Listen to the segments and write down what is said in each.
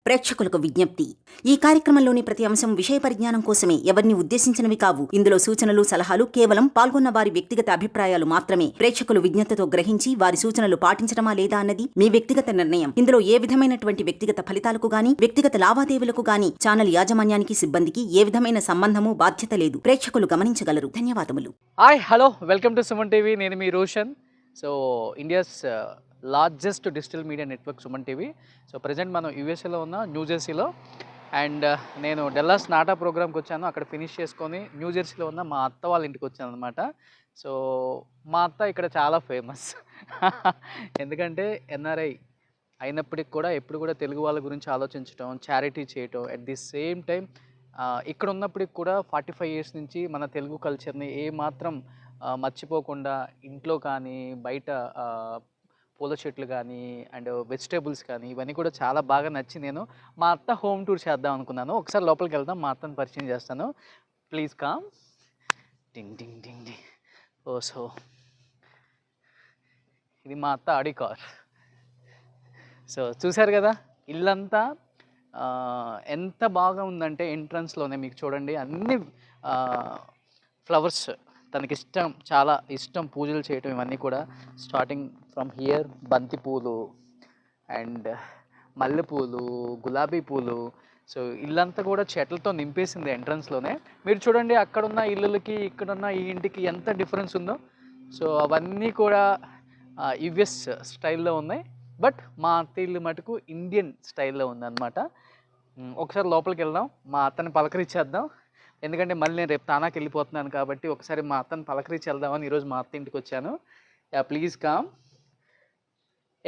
ప్రేక్షకులకు విజ్ఞప్తి. ఈ కార్యక్రమంలోని ప్రతి అంశం విషయ పరిజ్ఞానం కోసమే, ఎవరిని ఉద్దేశించినవి కావు. ఇందులో సూచనలు, సలహాలు కేవలం పాల్గొన్న వారి వ్యక్తిగత అభిప్రాయాలు మాత్రమే. ప్రేక్షకులు విజ్ఞతతో గ్రహించి వారి సూచనలు పాటించడమా లేదా అన్నది మీ వ్యక్తిగత నిర్ణయం. ఇందులో ఏ విధమైనటువంటి వ్యక్తిగత ఫలితాలకు గాని, వ్యక్తిగత లావాదేవీలకు గాని ఛానల్ యాజమాన్యానికి, సిబ్బందికి ఏ విధమైన సంబంధము, బాధ్యత లేదు. ప్రేక్షకులు గమనించగలరు. ధన్యవాదములు. Hi, hello, welcome to Suman TV. నేను మీ Roshan. So India's largest digital media network Suman TV. So present మనం యూఎస్ఏలో ఉన్న న్యూజెర్సీలో, అండ్ నేను డెల్లాస్ నాటా ప్రోగ్రామ్కి వచ్చాను. అక్కడ ఫినిష్ చేసుకొని న్యూజెర్సీలో ఉన్న మా అత్త వాళ్ళ ఇంటికి వచ్చాను అనమాట. సో మా అత్త ఇక్కడ చాలా ఫేమస్. ఎందుకంటే ఎన్ఆర్ఐ అయినప్పటికి కూడా ఎప్పుడు కూడా తెలుగు వాళ్ళ గురించి ఆలోచించడం, చారిటీ చేయటం, అట్ ది సేమ్ టైం ఇక్కడ ఉన్నప్పటికి కూడా 45 years నుంచి మన తెలుగు కల్చర్ని ఏమాత్రం మర్చిపోకుండా ఇంట్లో కానీ, బయట పూల చెట్లు కానీ, అండ్ వెజిటేబుల్స్ కానీ, ఇవన్నీ కూడా చాలా బాగా నచ్చి నేను మా అత్త హోమ్ టూర్ చేద్దాం అనుకున్నాను. ఒకసారి లోపలికి వెళ్దాం, మా అత్తని పరిచయం చేస్తాను. Please come. Ding ding ding ding. Oh so ఇది మా అత్త ఆడి కార్. సో చూశారు కదా, ఇల్లంతా ఎంత బాగా ఉందంటే ఎంట్రన్స్లోనే మీకు చూడండి అన్ని ఫ్లవర్స్. తనకి ఇష్టం, చాలా ఇష్టం పూజలు చేయటం, ఇవన్నీ కూడా స్టార్టింగ్ ఫ్రమ్ హియర్. బంతి పూలు అండ్ మల్లెపూలు, గులాబీ పూలు. సో ఇల్లంతా కూడా చెట్లతో నింపేసింది ఎంట్రన్స్లోనే. మీరు చూడండి అక్కడున్న ఇల్లులకి ఇక్కడున్న ఈ ఇంటికి ఎంత డిఫరెన్స్ ఉందో. సో అవన్నీ కూడా యుఎస్ స్టైల్లో ఉన్నాయి, బట్ మా అత్త ఇల్లు మటుకు ఇండియన్ స్టైల్లో ఉందన్నమాట. ఒకసారి లోపలికి వెళ్దాం, మా అత్తని పలకరించేద్దాం. ఎందుకంటే మళ్ళీ నేను రేపు తానాకి వెళ్ళిపోతున్నాను కాబట్టి ఒకసారి మా అత్తని పలకరించి వెళ్దామని ఈరోజు మా అత్త ఇంటికి వచ్చాను. Yeah please come.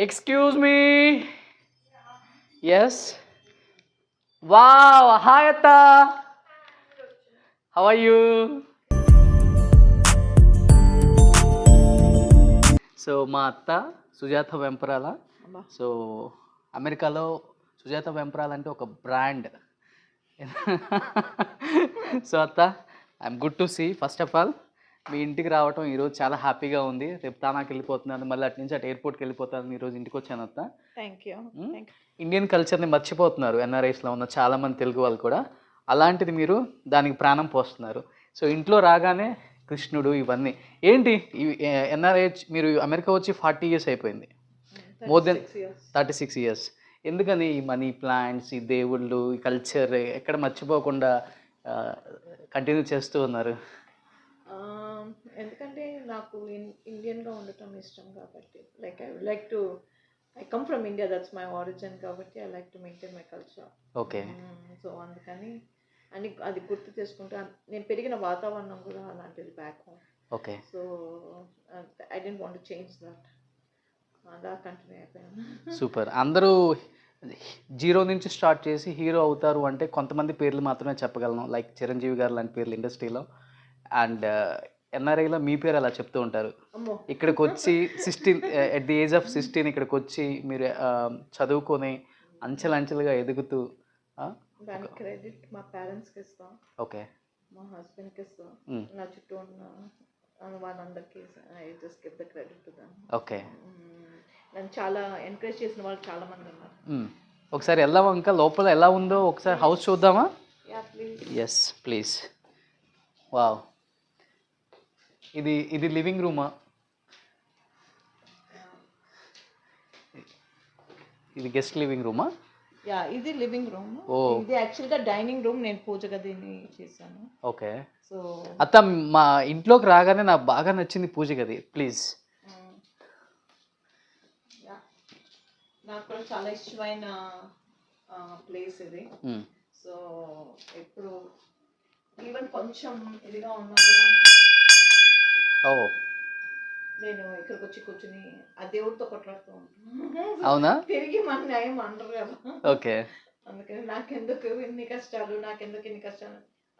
Excuse me. Yes. Wow, hi అత్త, హౌ ఆర్ యూ? సో మా అత్త సుజాత వెంపరాల. సో అమెరికాలో సుజాత వెంపరాల అంటే ఒక బ్రాండ్. సో అత్త, I'm good to see. First of all మీ ఇంటికి రావటం ఈరోజు చాలా హ్యాపీగా ఉంది. రేపు తానాకి వెళ్ళిపోతున్నాను, మళ్ళీ అటు నుంచి అటు ఎయిర్పోర్ట్కి వెళ్ళిపోతాను. ఈరోజు ఇంటికి వచ్చాను అత్త. Thank you. ఇండియన్ కల్చర్ని మర్చిపోతున్నారు ఎన్ఆర్ఐస్లో ఉన్న చాలామంది తెలుగు వాళ్ళు కూడా. అలాంటిది మీరు దానికి ప్రాణం పోస్తున్నారు. సో ఇంట్లో రాగానే కృష్ణుడు, ఇవన్నీ ఏంటి? ఎన్ఆర్ఐ మీరు అమెరికా వచ్చి 40 years అయిపోయింది, మోర్ దెన్ 36 years. ఎందుకని ఈ మనీ ప్లాంట్స్, ఈ దేవుళ్ళు, ఈ కల్చర్ ఎక్కడ మర్చిపోకుండా కంటిన్యూ చేస్తూ ఉన్నారు? ఎందుకంటే నాకు ఇండియన్గా ఉండటం ఇష్టం కాబట్టి, I come from India, that's my origin కాబట్టి I like to maintain my culture. Okay. So అందుకని అది గుర్తు చేసుకుంటా. నేను పెరిగిన వాతావరణం కూడా అలాంటిది back home. Okay. So I don't want to change that. అలా కంటిన్యూ అయిపోయాను. సూపర్. అందరూ జీరో నుంచి స్టార్ట్ చేసి హీరో అవుతారు అంటే కొంతమంది పేర్లు మాత్రమే చెప్పగలను, లైక్ చిరంజీవి గారు లాంటి పేర్లు ఇండస్ట్రీలో. అండ్ ఎన్ఆర్ఐలో మీ పేరు అలా చెప్తూ ఉంటారు. ఇక్కడికి వచ్చి 16 at the age of 16 ఇక్కడికి వచ్చి మీరు చదువుకొని అంచెలంచెలుగా ఎదుగుతూ. దానికి క్రెడిట్ మా పేరెంట్స్కి ఇస్తాం. ఓకే. మా హస్బెండ్కి ఇస్తాం. నా చుట్టూ ఉన్న వాళ్ళందరికీ I just give the credit to them. Okay. నన్ను చాలా ఎంకరేజ్ చేసిన వాళ్ళు చాలా మంది ఉన్నారు. ఒకసారి వెళ్దామా? ఇంకా లోపల ఎలా ఉందో ఒకసారి హౌస్ చూద్దామా? Yes please. వావ్, ఇది లివింగ్ రూమా? ఇది గెస్ట్ లివింగ్ రూమా? యా, ఇది లివింగ్ రూమ్. ఇది యాక్చువల్గా డైనింగ్ రూమ్. నేను పూజ గదిని చేశాను. ఓకే. సో అత్త, మా ఇంట్లోకి రాగానే నాకు బాగా నచ్చింది పూజ గది. ప్లీజ్. నాకు కూడా చాలా ఇష్టమైన ప్లేస్ ఇది. సో ఎప్పుడు ఈవెన్ కొంచెం ఇదిగా ఉన్నా కూడా నేను ఇక్కడికి వచ్చి కూర్చుని ఆ దేవుడితో కొట్లాడుతూ ఉంటాను. అవునా? తిరిగి మన న్యాయం అనరు కదా. ఓకే. అందుకని నాకెందుకు ఇన్ని కష్టాలు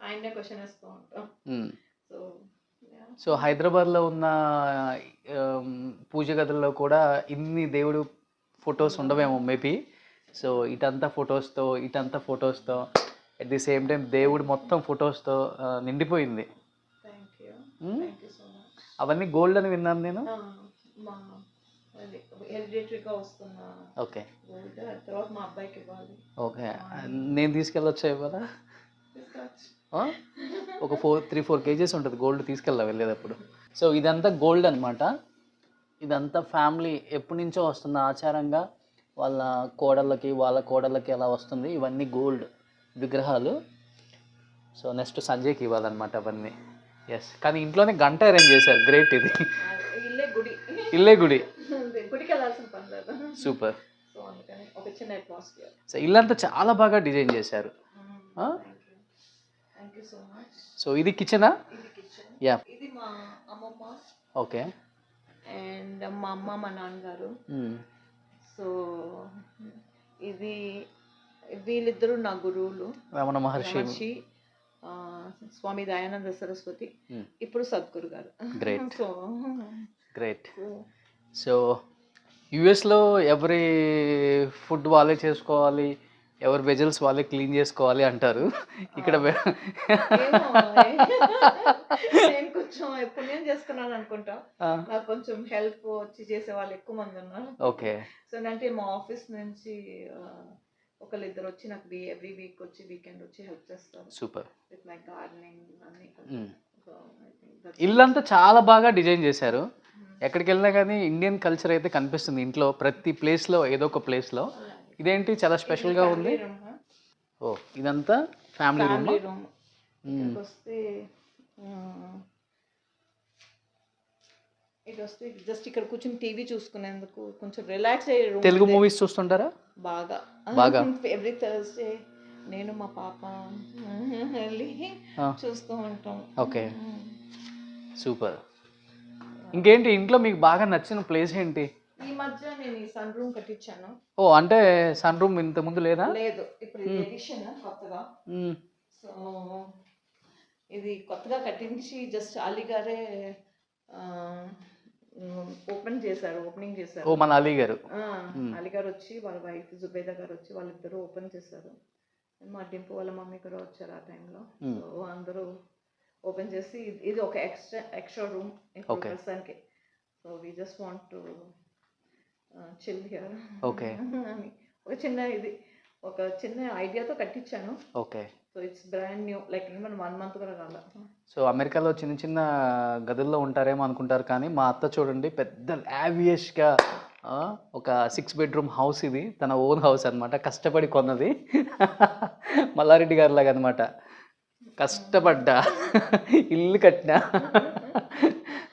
ఆయన్నే క్వశ్చన్ వేస్తూ ఉంటాం. సో హైదరాబాద్లో ఉన్న పూజ గదుల్లో కూడా ఇన్ని దేవుడు ఫొటోస్ ఉండవేమో మేబీ. సో ఇటంతా ఫొటోస్తో అట్ ది సేమ్ టైం దేవుడు మొత్తం ఫొటోస్తో నిండిపోయింది. అవన్నీ గోల్డ్ అని విన్నాను నేను. మా అది హెరిడిటరీగా వస్తున్న ఓకే గోల్డ్. తర్వాత మా అబ్బాయికి ఇవ్వాలి. ఓకే, నేను తీసుకెళ్ళొచ్చా ఇవ్వాలా? తీసుకోవచ్చు. ఒక 3-4 కేజీస్ ఉంటుంది గోల్డ్, తీసుకెళ్ళా వెళ్ళేటప్పుడు. సో ఇదంతా గోల్డ్ అనమాట. ఇదంతా ఫ్యామిలీ ఎప్పటి నుంచో వస్తున్న ఆచారంగా వాళ్ళ కోడళ్ళకి అలా వస్తుంది. ఇవన్నీ గోల్డ్ విగ్రహాలు. సో నెక్స్ట్ సంజయ్కి ఇవ్వాలన్నమాట అవన్నీ. ఎస్, కానీ ఇంట్లోనే గంట అరేంజ్ చేశారు, గ్రేట్ ఇది. ఇల్లే గుడి, గుడికి వెళ్ళాల్సిన పని లేదు. సూపర్. సో అందుకని ఒక చిన్న అట్మాస్ఫియర్. సో ఇల్లంతా చాలా బాగా డిజైన్ చేశారు. Thank you so much. So ఇది కిచెనా? ఇది కిచెన్. యా. ఇది మా అమ్మమ్మ ఓకే. అండ్ మా అమ్మ మా నాన్నగారు. సో ఇది వీళ్ళిద్దరూ నా గురువులు. రమణ మహర్షి, స్వామి దయానంద సరస్వతి, ఇప్పుడు సద్గురు గారు. గ్రేట్. So great. సో యుఎస్లో ఎవరి ఫుడ్ వాళ్ళే చేసుకోవాలి, ఎవరి వెజల్స్ వాళ్ళే క్లీన్ చేసుకోవాలి అంటారు. ఇక్కడ నేను కొంచెం పుణ్యం చేసుకున్నాను అనుకుంటా. నాకు కొంచెం హెల్ప్ వచ్చి చేసే వాళ్ళు ఎక్కువ మంది ఉన్నారు. ఓకే. సో అంటే మా ఆఫీస్ నుంచి ఒకళ్ళిద్దరు వచ్చి నాకు ఎవ్రీ వీక్ వచ్చి వీకెండ్ వచ్చి హెల్ప్ చేస్తారు. సూపర్. విత్ మై గార్డెనింగ్ అన్ని. ఇల్లంతా చాలా బాగా డిజైన్ చేశారు. ఎక్కడికి వెళ్ళినా కానీ ఇండియన్ కల్చర్ అయితే కనిపిస్తుంది ఇంట్లో, ప్రతి ప్లేస్లో ఏదో ఒక ప్లేస్లో. ఇదేంటి చాలా స్పెషల్గా ఉంది? ఓ, ఇదంతా ఫ్యామిలీ రూమ్. వస్తే ఇటు వస్తే జస్ట్ ఇక్కడ కూర్చొని టీవీ చూసుకునేందుకు కొంచెం రిలాక్స్ అయ్యే రూమ్. తెలుగు మూవీస్ చూస్తుంటారా? బాగా ఎవ్రీ థర్స్డే నేను మా పాప వెళ్ళి చూస్తూ ఉంటాం. Okay, super. ఇంకేంటి ఇంట్లో మీకు బాగా నచ్చిన ప్లేస్ ఏంటి? ఈ మధ్య నేను ఈ సన్ రూమ్ కట్టించాను. ఓ, అంటే సన్ రూమ్ ఇంత ముందు లేదా? లేదు, ఇప్పుడు ఇది ఎడిషన్ కొత్తగా. సో ఇది కొత్తగా కట్టించి జస్ట్ అలీ గారే ఓపెనింగ్ చేశారు. ఓ, మన అలీ గారు. అలీ గారు వచ్చి వాళ్ళ వైఫ్ జుబేదా గారు వచ్చి వాళ్ళిద్దరూ ఓపెన్ చేశారు. మా డింపు వాళ్ళ మమ్మీ కూడా వచ్చారు ఆ టైంలో. సో అందరూ ఓపెన్ చేసి ఇది ఒక ఎక్స్ట్రా రూమ్ పర్సన్కి. So we just want to chill here. Okay. ఒక చిన్న ఐడియాతో కట్టించాను. Okay. So it's brand new, like even 1 month కూడా కాల. సో అమెరికాలో చిన్న చిన్న గదుల్లో ఉంటారేమో అనుకుంటారు, కానీ మా అత్త చూడండి పెద్ద లావియష్గా ఒక 6 bedroom హౌస్. ఇది తన ఓన్ హౌస్ అనమాట, కష్టపడి కొన్నది. మల్లారెడ్డి గారి లాగా అనమాట, కష్టపడ్డా ఇల్లు కట్టినా.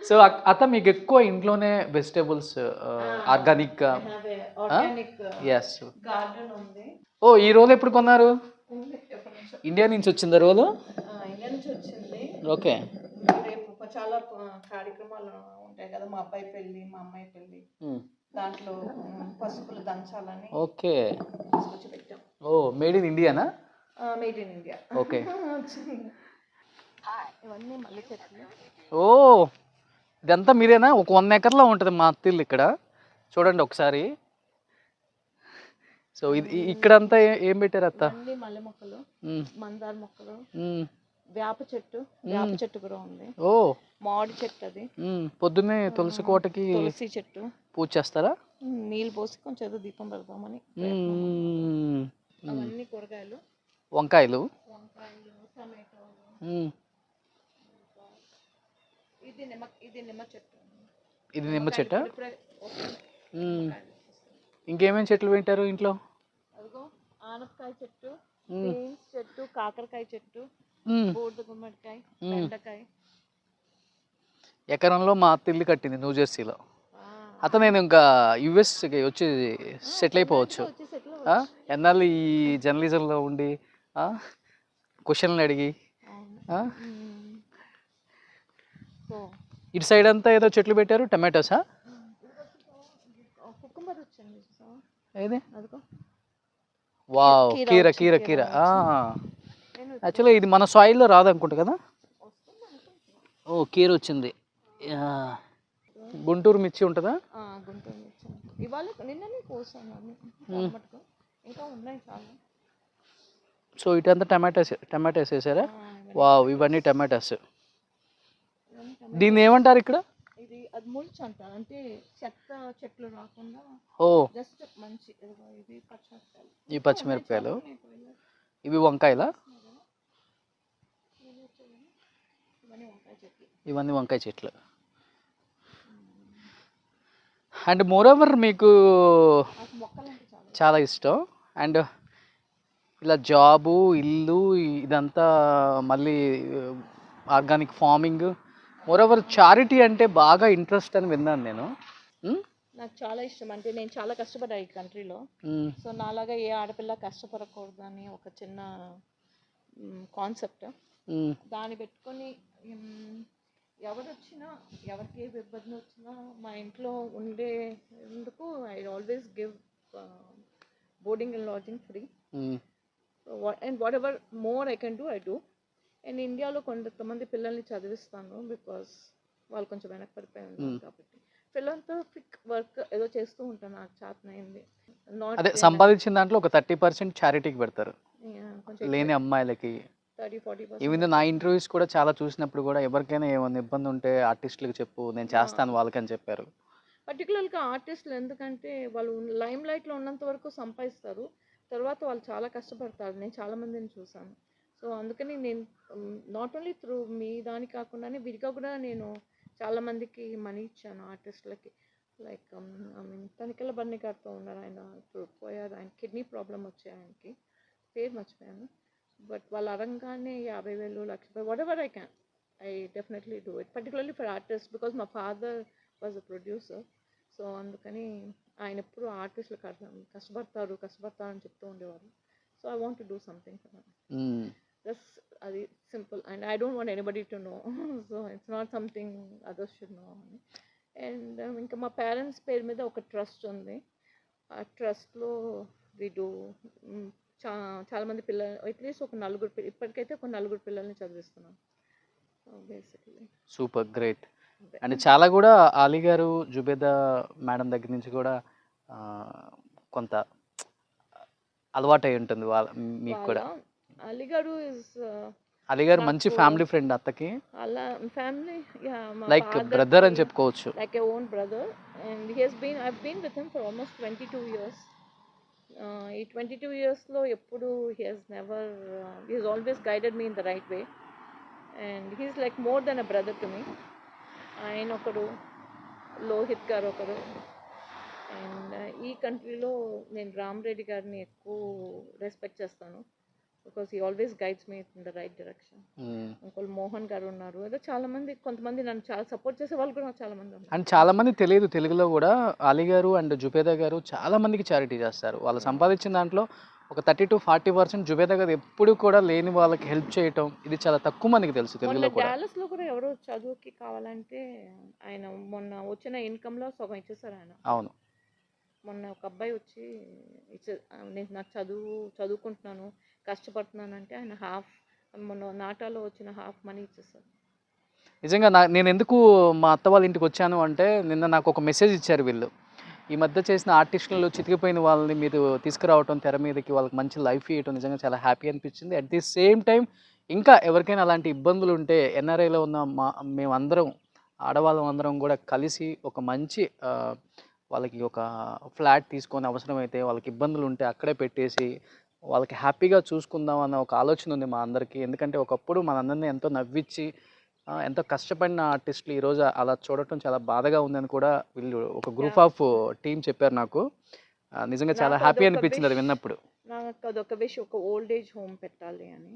సో అత్త మీకు ఎక్కువ ఇంట్లోనే వెజిటేబుల్స్ ఆర్గానిక్ గార్డెన్ ఉంది. ఓ, ఈ రోల్ ఎప్పుడు కొన్నారు? ఇండియా నుంచి వచ్చిందా రోలు? ఇండియా నుంచి వచ్చింది. ఓకే. రేపు చాలా కార్యక్రమాలు ఉంటాయి కదా, మా అబ్బాయి పెళ్ళి, మా అమ్మాయి పెళ్ళి, దాంట్లో పసుపులు దంచాలని. ఓకే. తీసుకొచ్చి పెట్టాం. ఓ, మేడ్ ఇన్ ఇండియానా? Made in India. ఓకే. ఇవన్నీ మల్లె చెట్లు. ఓ, ఇదంతా మీరేనా? ఒక 1 acre ఉంటుంది మా అత్తిల్లు ఇక్కడ. చూడండి ఒకసారి. సో ఇది ఇక్కడంతా ఏం పెట్టారు అత్త? మల్లె మొక్కలు, మందార మొక్కలు, వేప చెట్టు కూడా ఉంది. ఓ, మామిడి చెట్టు. అది పొద్దున్నే తులసి కోటకి తులసి చెట్టు పూజ చేస్తారా? నీళ్ళు పోసి కొంచెం ఏదో దీపం పెడతామని. అవన్నీ కూరగాయలు, వంకాయలు, టమాటోలు. ఇది నిమ్మ చెట్టు. ఇది నిమ్మ చెట్టా? ఇంకేమేమి చెట్లు పెట్టారు ఇంట్లో? అదిగో ఆనపకాయ చెట్టు, బీన్స్ చెట్టు, కాకరకాయ చెట్టు, బూడిద గుమ్మడికాయ, బెండకాయ. ఎకరంలో మా అత్త ఇల్లు కట్టింది న్యూజెర్సీలో. అతను నేను ఇంకా యుఎస్కి వచ్చి సెటిల్ అయిపోవచ్చు. ఎన్నాళ్ళు ఈ జర్నలిజంలో ఉండి క్వశ్చన్లు అడిగి. ఇటు సైడ్ అంతా ఏదో చెట్లు పెట్టారు, టమాటోసా? ఏది? వావ్, కీర. యాక్చువల్గా ఇది మన సాయిల్లో రాదనుకుంటా కదా. ఓ, కీర వచ్చింది. గుంటూరు మిర్చి ఉంటుందా? గుంటూరు మిర్చి. ఇవాళ నిన్ననే కోసాను, ఇంకా ఉన్నాయి చాలా. సో ఇటంతా టమాటాస్ వేసారా? వావ్, ఇవన్నీ టమాటాస్. దీన్ని ఏమంటారు ఇక్కడ? ఇది అది ముల్చ్ అంటారు, అంటే చెత్త చెట్లు రాకుండా ఓ జస్ట్ మంచి ఇది పచ్చిమిరపకాయలు. ఈ పచ్చిమిరపకాయలు, ఇవి వంకాయలా? ఇవన్నీ వంకాయ చెట్లు. ఇవన్నీ వంకాయ చెట్లు. అండ్ మోర్ ఓవర్ మీకు నాకు మొక్కలు అంటే చాలా చాలా ఇష్టం. అండ్ ఇలా జాబు, ఇల్లు, ఇదంతా మళ్ళీ organic farming, more over charity అంటే బాగా ఇంట్రెస్ట్ అని విన్నాను నేను. నాకు చాలా ఇష్టం. అంటే నేను చాలా కష్టపడ్డా ఈ కంట్రీలో. సో నాలాగా ఏ ఆడపిల్ల కష్టపడకూడదు అని ఒక చిన్న కాన్సెప్ట్. దాన్ని పెట్టుకొని ఎవరు వచ్చినా, ఎవరికి ఏ ఇబ్బంది వచ్చినా మా ఇంట్లో ఉండేందుకు I always give boarding and lodging free. And what ever more I can do I do. And ఇండియాలో కొంతమంది పిల్లల్ని చదివిస్తాను, బికాస్ వాళ్ళు కొంచెం వెనకపడిపోయి ఉన్నారు కాబట్టి. ఫిలాంథ్రోపిక్ వర్క్ ఏదో చేస్తూ ఉంటాను, నాకు చేతనైంది. అదే సంపాదించిన దాంట్లో ఒక 30% చారిటీకి పెడతారు, కొంచెం లేని అమ్మాయిలకి. 30-40%. ఈవెన్ నా ఇంటర్వ్యూస్ కూడా చాలా చూసినప్పుడు కూడా ఎవరికైనా ఏమైనా ఇబ్బంది ఉంటే ఆర్టిస్టులకు చెప్పు, నేను చేస్తాను వాళ్ళకని చెప్పారు. పర్టికులర్గా ఆర్టిస్టులు, ఎందుకంటే వాళ్ళు లైమ్ లైట్లో ఉన్నంత వరకు సంపాదిస్తారు, తర్వాత వాళ్ళు చాలా కష్టపడతారు. నేను చాలామందిని చూసాను. సో అందుకని నేను నాట్ ఓన్లీ త్రూ మీ దాని కాకుండానే విడిగా కూడా నేను చాలామందికి మనీ ఇచ్చాను ఆర్టిస్టులకి. లైక్ తనికెళ్ళ బన్నీ గారితో ఉన్నారు, ఆయన ఇప్పుడు పోయారు. ఆయన కిడ్నీ ప్రాబ్లం వచ్చాయి, ఆయనకి పేరు మర్చిపోయాను. బట్ వాళ్ళు అరంగానే 50,000, ₹1,00,000, whatever I can, I definitely do it. Particularly for artist, because మా father was a producer. So అందుకని ఆయన ఎప్పుడు ఆర్టిస్టులు కష్టపడతారు అని చెప్తూ ఉండేవారు. So I want to do something for them. Just అది simple. And I don't want anybody to know. So it's not something others should know అని. అండ్ ఇంకా మా పేరెంట్స్ పేరు మీద ఒక ట్రస్ట్ ఉంది. ఆ ట్రస్ట్లో వి డూ చాలామంది పిల్లలు, అట్లీస్ట్ ఒక 4 ఇప్పటికైతే ఒక 4 పిల్లల్ని చదివిస్తున్నాను బేసిక్లీ. Super great. అండ్ చాలా కూడా అలీ గారు, జుబేదా మేడం దగ్గర నుంచి కూడా కొంత అలవాటు అయి ఉంటుంది మీకు కూడా. అలీ గారు అలీ గారు మంచి ఫ్యామిలీ ఫ్రెండ్ అత్తకి, అలా ఫ్యామిలీ, లైక్ బ్రదర్ అని చెప్పుకోవచ్చు. Like a own brother. And I've been with him for almost 22 years. ఈ 22 yearsలో ఎప్పుడు he has always guided me in the right way, and he's like more than a brother to me. ఆయన ఒకరు, లోహిత్ గారు ఒకరు. And ఈ కంట్రీలో నేను రామ్ రెడ్డి గారిని ఎక్కువ రెస్పెక్ట్ చేస్తాను, because he always guides me in the right direction. ఇంకోళ్ళు మోహన్ గారు ఉన్నారు, ఏదో చాలా మంది, కొంతమంది నన్ను చాలా సపోర్ట్ చేసే వాళ్ళు కూడా చాలా మంది ఉన్నారు. అండ్ చాలా మంది తెలియదు, తెలుగులో కూడా అలీ గారు అండ్ జుబేదా గారు చాలా మందికి చారిటీ చేస్తారు. వాళ్ళు సంపాదించిన దాంట్లో ఒక 30-40% జుబేదా గారు ఎప్పుడు కూడా లేని వాళ్ళకి హెల్ప్ చేయటం, ఇది చాలా తక్కువ మందికి తెలుసు తెలుగులో కూడా. డాలస్లో కూడా ఎవరో చదువుకి కావాలంటే ఆయన మొన్న వచ్చిన ఇన్కమ్లో సగం ఇచ్చేసారు ఆయన. అవును, మొన్న ఒక అబ్బాయి వచ్చి నేను నాకు చదువుకుంటున్నాను, కష్టపడుతున్నాను అంటే ఆయన మొన్న నాటాలో వచ్చిన హాఫ్ మనీ ఇచ్చేసారు. నిజంగా నేను ఎందుకు మా అత్త వాళ్ళ ఇంటికి వచ్చాను అంటే, నిన్న నాకు ఒక మెసేజ్ ఇచ్చారు వీళ్ళు. ఈ మధ్య చేసిన ఆర్టిస్టులు చితికిపోయిన వాళ్ళని మీరు తీసుకురావటం తెర మీదకి, వాళ్ళకి మంచి లైఫ్ ఇవ్వటం నిజంగా చాలా హ్యాపీ అనిపించింది. అట్ ది సేమ్ టైం ఇంకా ఎవరికైనా అలాంటి ఇబ్బందులు ఉంటే ఎన్ఆర్ఐలో ఉన్న మేమందరం, ఆడవాళ్ళం అందరం కూడా కలిసి ఒక మంచి వాళ్ళకి ఒక ఫ్లాట్ తీసుకొని, అవసరమైతే వాళ్ళకి ఇబ్బందులు ఉంటే అక్కడే పెట్టేసి వాళ్ళకి హ్యాపీగా చూసుకుందాం అన్న ఒక ఆలోచన ఉంది మా అందరికీ. ఎందుకంటే ఒకప్పుడు మనందరినీ ఎంతో నవ్వించి ఎంతో కష్టపడిన ఆర్టిస్టులు ఈరోజు అలా చూడటం చాలా బాధగా ఉందని కూడా వీళ్ళు ఒక గ్రూప్ ఆఫ్ టీం చెప్పారు నాకు. నిజంగా చాలా హ్యాపీ అనిపించింది అది విన్నప్పుడు. నాకు అదొక విష్, ఒక ఓల్డ్ ఏజ్ హోమ్ పెట్టాలి అని.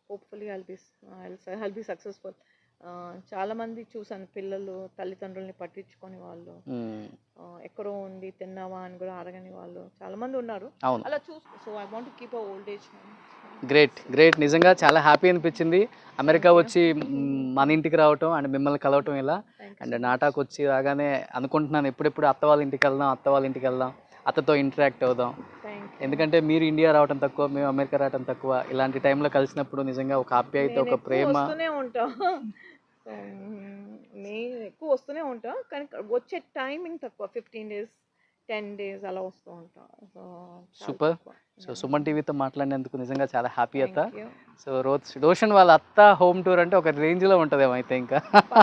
Hopefully I'll be successful. చాలా మంది చూసాను, పిల్లలు తల్లిదండ్రుల్ని పట్టించుకొని వాళ్ళు, ఎక్కడో ఉండి తిన్నావా అని కూడా అడగని వాళ్ళు చాలా మంది ఉన్నారు. అలా so I want to keep a old age home. Great నిజంగా చాలా హ్యాపీ అనిపించింది అమెరికా వచ్చి మన ఇంటికి రావటం అండ్ మిమ్మల్ని కలవటం ఇలా. అండ్ నాటాకు వచ్చి రాగానే అనుకుంటున్నాను ఎప్పుడెప్పుడు అత్త వాళ్ళ ఇంటికి వెళ్దాం, అత్తతో ఇంటరాక్ట్ అవుదాం. ఎందుకంటే మీరు ఇండియా రావటం తక్కువ, మేము అమెరికా రావటం తక్కువ. ఇలాంటి టైంలో కలిసినప్పుడు నిజంగా ఒక ఆప్యాయత, ఒక ప్రేమ. నేను ఎక్కువ వస్తూనే ఉంటా, కానీ వచ్చే టైమింగ్ తక్కువ. 15 days 10 days అలా వస్తూ ఉంటా. సూపర్. సో సుమన్ టీవీతో మాట్లాడినందుకు నిజంగా చాలా హ్యాపీ అత్త. సో రోషన్ వాళ్ళ అత్త హోమ్ టూర్ అంటే ఒక రేంజ్లో ఉంటుందేమో అయితే ఇంకా.